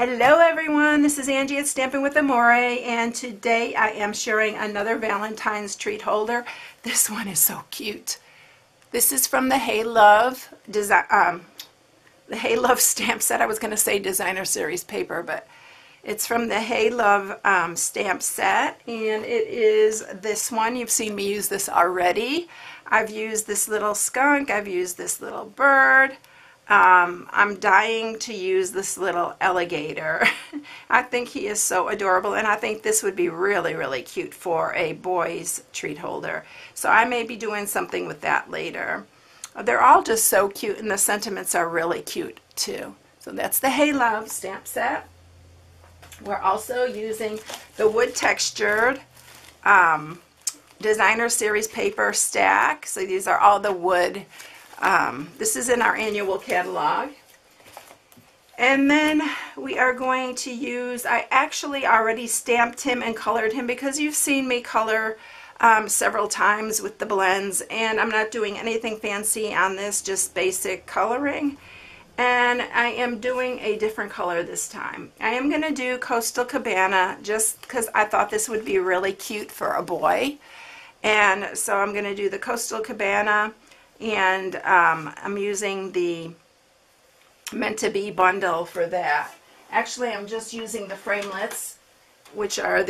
Hello everyone, this is Angie at Stampin' with Amore, and today I am sharing another Valentine's treat holder. This one is so cute. This is from the Hey Love stamp set. I was going to say designer series paper, but it's from the Hey Love stamp set, and it is this one. You've seen me use this already. I've used this little skunk, I've used this little bird. I'm dying to use this little alligator. I think he is so adorable, and I think this would be really, really cute for a boy's treat holder. So I may be doing something with that later. They're all just so cute, and the sentiments are really cute too. So that's the Hey Love stamp set. We're also using the wood textured designer series paper stack. So these are all the wood. This is in our annual catalog. And then we are going to use, I actually already stamped him and colored him because you've seen me color several times with the blends, and I'm not doing anything fancy on this, just basic coloring. And I am doing a different color this time. I am going to do Coastal Cabana just because I thought this would be really cute for a boy. And so I'm going to do the Coastal Cabana. And I'm using the Meant to Be bundle for that. Actually, I'm just using the framelits, which are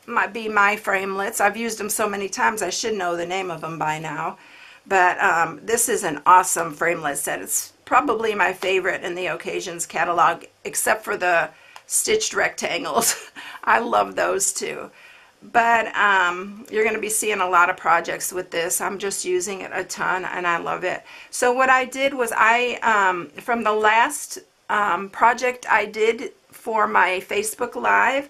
might be my framelits. I've used them so many times I should know the name of them by now. But this is an awesome framelit set. It's probably my favorite in the Occasions catalog, except for the stitched rectangles. I love those too. But you're going to be seeing a lot of projects with this. I'm just using it a ton, and I love it. So what I did was from the last project I did for my Facebook Live,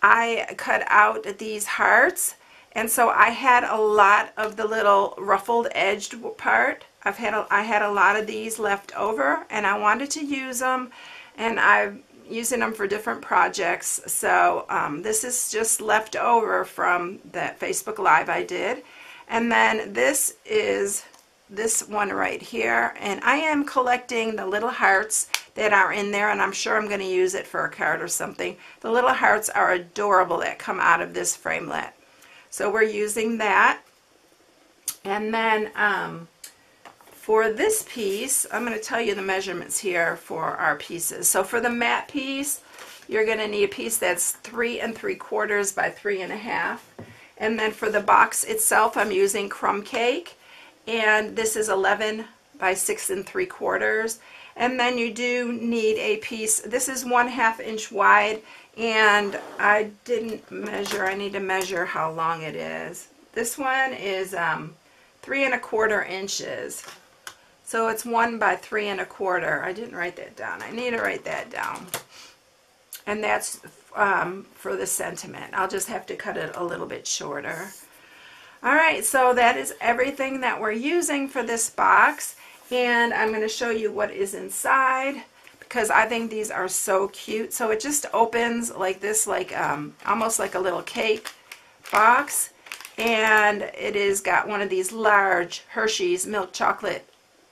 I cut out these hearts. And so I had a lot of the little ruffled edged part. I had a lot of these left over, and I wanted to use them, and I'm using them for different projects. So this is just left over from that Facebook Live I did. And then this is this one right here, and I am collecting the little hearts that are in there, and I'm sure I'm going to use it for a card or something. The little hearts are adorable that come out of this framelit. So we're using that. And then for this piece, I'm going to tell you the measurements here for our pieces. So for the matte piece, you're going to need a piece that's 3 3/4 by 3 1/2. And then for the box itself, I'm using crumb cake, and this is 11 by 6 3/4. And then you do need a piece. This is 1/2 inch wide, and I didn't measure. I need to measure how long it is. This one is 3 1/4 inches. So it's 1 by 3 1/4. I didn't write that down. I need to write that down. And that's for the sentiment. I'll just have to cut it a little bit shorter. Alright, so that is everything that we're using for this box. And I'm going to show you what is inside, because I think these are so cute. So it just opens like this, like almost like a little cake box. And it is got one of these large Hershey's milk chocolate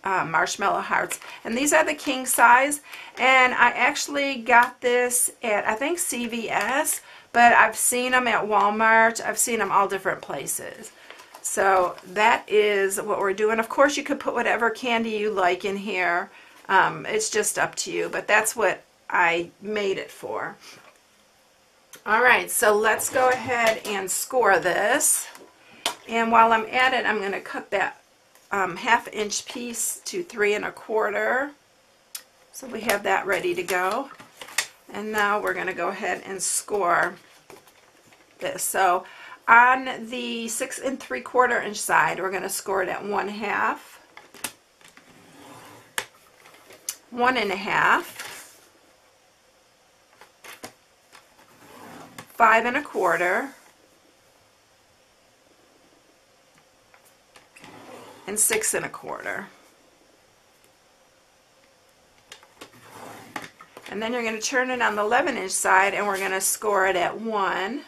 marshmallow hearts, and these are the king size, and I actually got this at, I think, CVS, but I've seen them at Walmart. I've seen them all different places. So that is what we're doing. Of course, you could put whatever candy you like in here. It's just up to you, but that's what I made it for. Alright, so let's go ahead and score this, and while I'm at it, I'm going to cut that 1/2 inch piece to 3 1/4. So we have that ready to go. And now we're going to go ahead and score this. So on the 6 3/4 inch side, we're going to score it at 1/2, 1 1/2, 5 1/4, and 6 1/4. And then you're going to turn it on the 11 inch side, and we're going to score it at 1,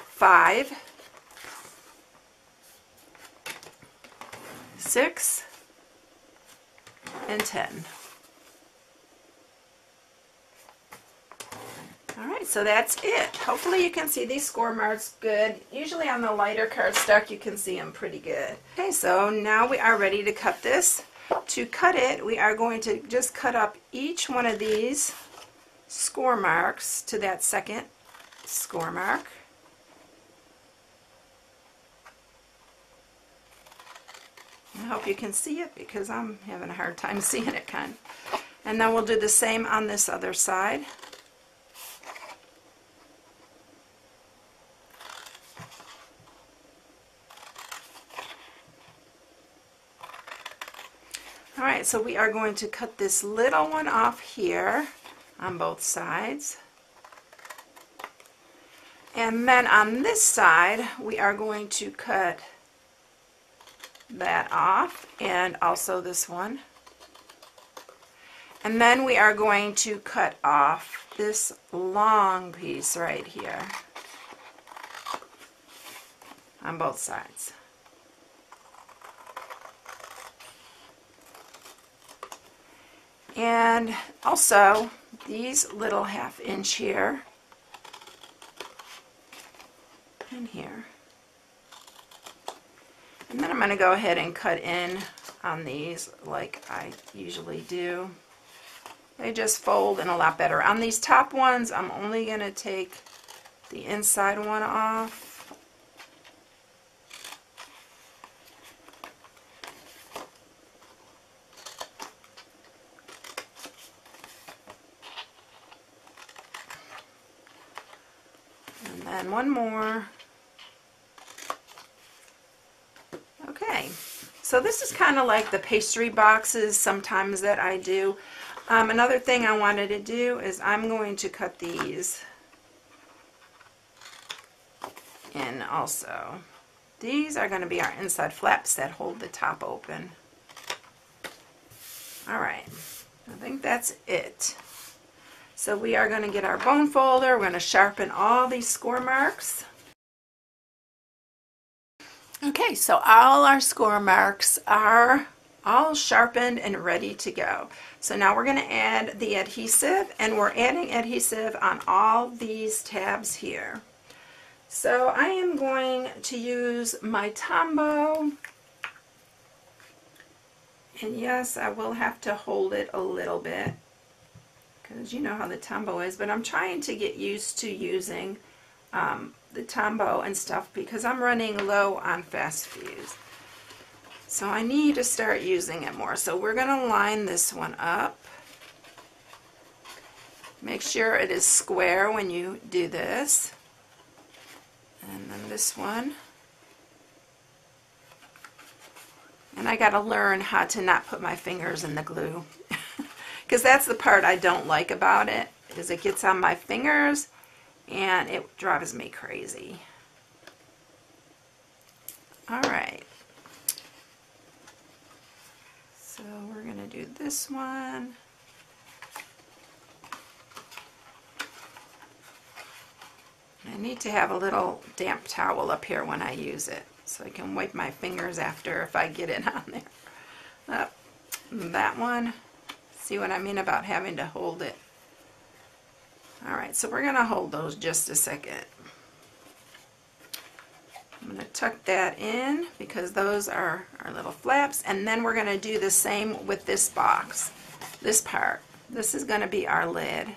5, 6, and 10. All right, so that's it. Hopefully you can see these score marks good. Usually on the lighter cardstock you can see them pretty good. Okay, so now we are ready to cut this. To cut it, we are going to just cut up each one of these score marks to that second score mark. I hope you can see it because I'm having a hard time seeing it kind of. And then we'll do the same on this other side. Alright, so we are going to cut this little one off here on both sides. And then on this side, we are going to cut that off, and also this one. And then we are going to cut off this long piece right here on both sides. And also these little 1/2 inch here and here. And then I'm going to go ahead and cut in on these like I usually do. They just fold in a lot better. On these top ones, I'm only going to take the inside one off. And then one more. Okay, so this is kind of like the pastry boxes sometimes that I do. Another thing I wanted to do is I'm going to cut these in also. These are going to be our inside flaps that hold the top open. Alright, I think that's it. So we are going to get our bone folder, we're going to sharpen all these score marks. Okay, so all our score marks are all sharpened and ready to go. So now we're going to add the adhesive, and we're adding adhesive on all these tabs here. So I am going to use my Tombow, and yes, I will have to hold it a little bit because you know how the Tombow is, but I'm trying to get used to using the Tombow and stuff because I'm running low on fast fuse. So I need to start using it more. So we're going to line this one up. Make sure it is square when you do this. And then this one. And I got to learn how to not put my fingers in the glue. Because that's the part I don't like about it, is it gets on my fingers and it drives me crazy. Alright. So we're going to do this one. I need to have a little damp towel up here when I use it so I can wipe my fingers after if I get it on there. That one. See what I mean about having to hold it? Alright, so we're going to hold those just a second. I'm going to tuck that in because those are our little flaps, and then we're going to do the same with this box, this part. This is going to be our lid.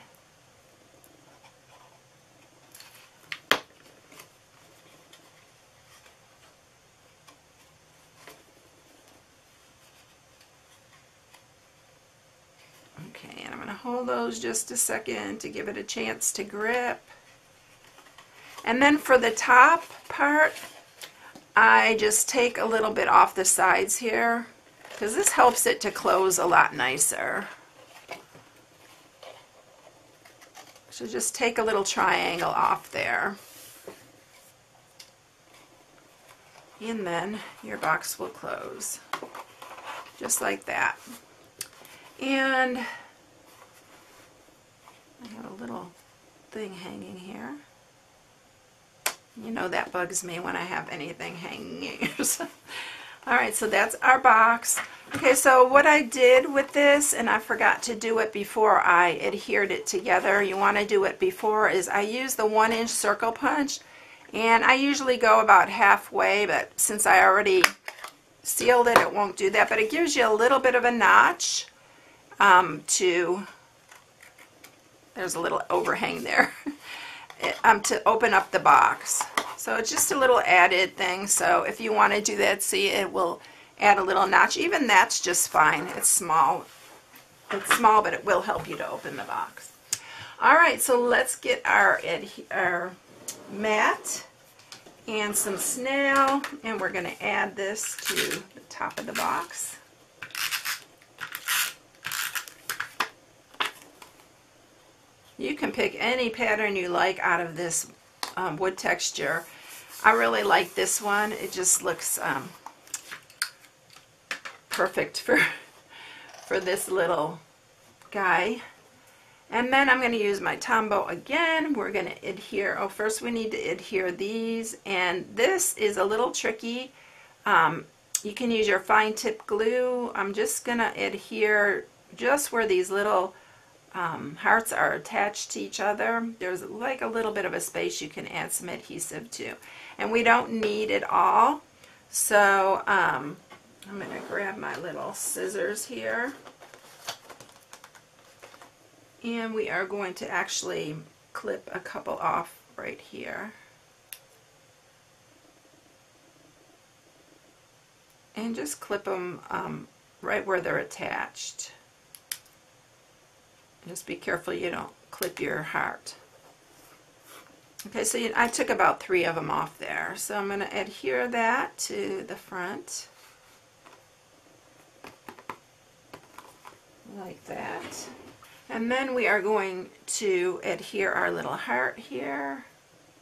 Okay, and I'm going to hold those just a second to give it a chance to grip. And then for the top part, I just take a little bit off the sides here because this helps it to close a lot nicer. So just take a little triangle off there. And then your box will close. Just like that. And I have a little thing hanging here. You know that bugs me when I have anything hanging. All right, so that's our box. Okay, so what I did with this, and I forgot to do it before I adhered it together, you want to do it before, is I use the 1-inch circle punch, and I usually go about halfway, but since I already sealed it, it won't do that, but it gives you a little bit of a notch there's a little overhang there, to open up the box. So it's just a little added thing, so if you want to do that, see, it will add a little notch. Even that's just fine. It's small. It's small, but it will help you to open the box. All right, so let's get our mat and some snail, and we're going to add this to the top of the box. You can pick any pattern you like out of this wood texture. I really like this one. It just looks perfect for this little guy. And then I'm going to use my Tombow again. We're going to adhere. Oh, first we need to adhere these, and this is a little tricky. You can use your fine tip glue. I'm just going to adhere just where these little hearts are attached to each other. There's like a little bit of a space you can add some adhesive to, and we don't need it all. So I'm going to grab my little scissors here, and we are going to actually clip a couple off right here, and just clip them right where they're attached. Just be careful you don't clip your heart. Okay, so I took about 3 of them off there. So I'm going to adhere that to the front. Like that. And then we are going to adhere our little heart here.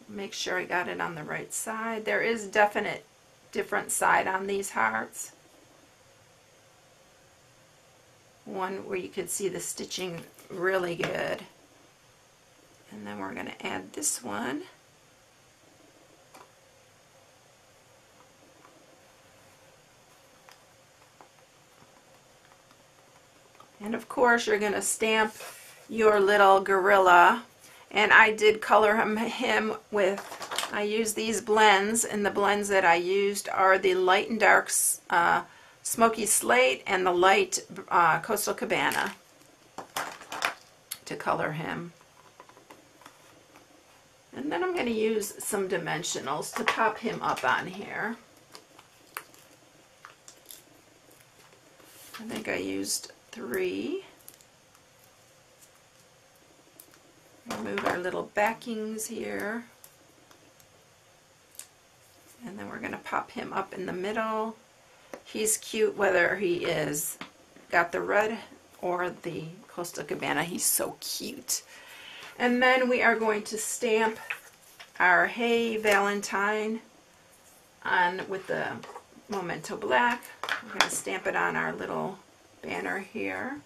Make sure I got it on the right side. There is definite different side on these hearts. One where you could see the stitching really good. And then we're going to add this one. And of course you're going to stamp your little gorilla, and I did color him with, I used these blends, and the blends that I used are the light and dark Smoky Slate and the light Coastal Cabana to color him. And then I'm going to use some dimensionals to pop him up on here. I think I used 3. Remove our little backings here. And then we're going to pop him up in the middle. He's cute whether he is got the red or the Coastal Cabana. He's so cute. And then we are going to stamp our Hey Valentine on with the Memento Black. We're going to stamp it on our little banner here.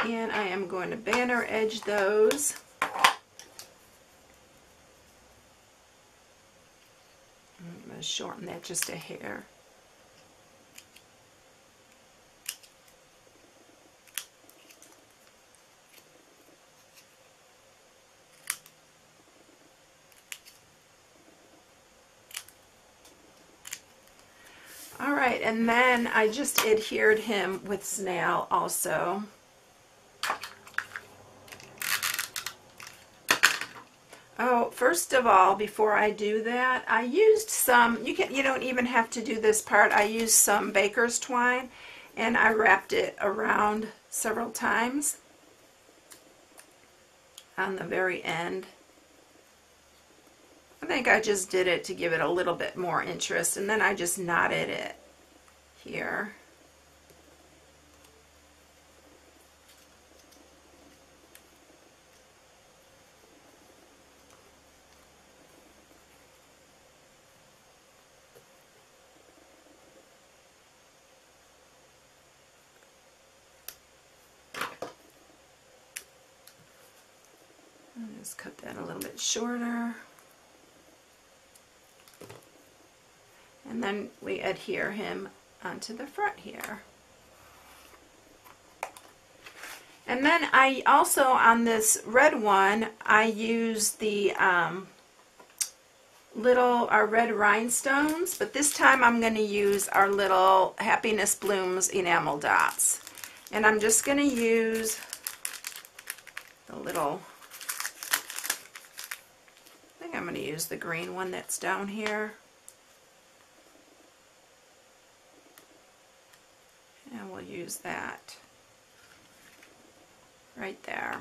And I am going to banner edge those. I'm going to shorten that just a hair. Alright, and then I just adhered him with snail also. Oh, first of all, before I do that, I used some, you don't even have to do this part, I used some baker's twine, and I wrapped it around several times on the very end. I think I just did it to give it a little bit more interest, and then I just knotted it here. Just cut that a little bit shorter. And then we adhere him onto the front here. And then I also, on this red one, I use the our red rhinestones, but this time I'm going to use our little Happiness Blooms enamel dots. And I'm just going to use the little, I think I'm going to use the green one that's down here. And we'll use that right there.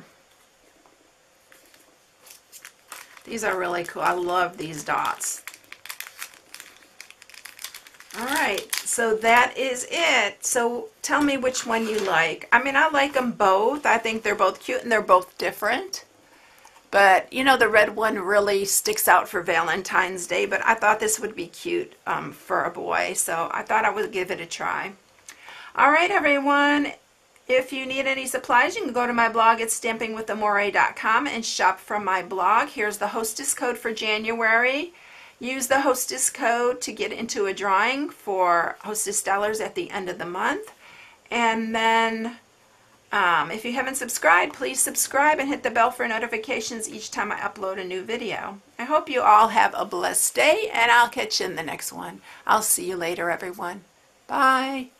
These are really cool. I love these dots. Alright, so that is it. So tell me which one you like. I mean, I like them both. I think they're both cute and they're both different. But, you know, the red one really sticks out for Valentine's Day, but I thought this would be cute for a boy, so I thought I would give it a try. Alright, everyone. If you need any supplies, you can go to my blog at stampingwithamore.com and shop from my blog. Here's the hostess code for January. Use the hostess code to get into a drawing for Hostess Dollars at the end of the month. And then if you haven't subscribed, please subscribe and hit the bell for notifications each time I upload a new video. I hope you all have a blessed day, and I'll catch you in the next one. I'll see you later, everyone. Bye.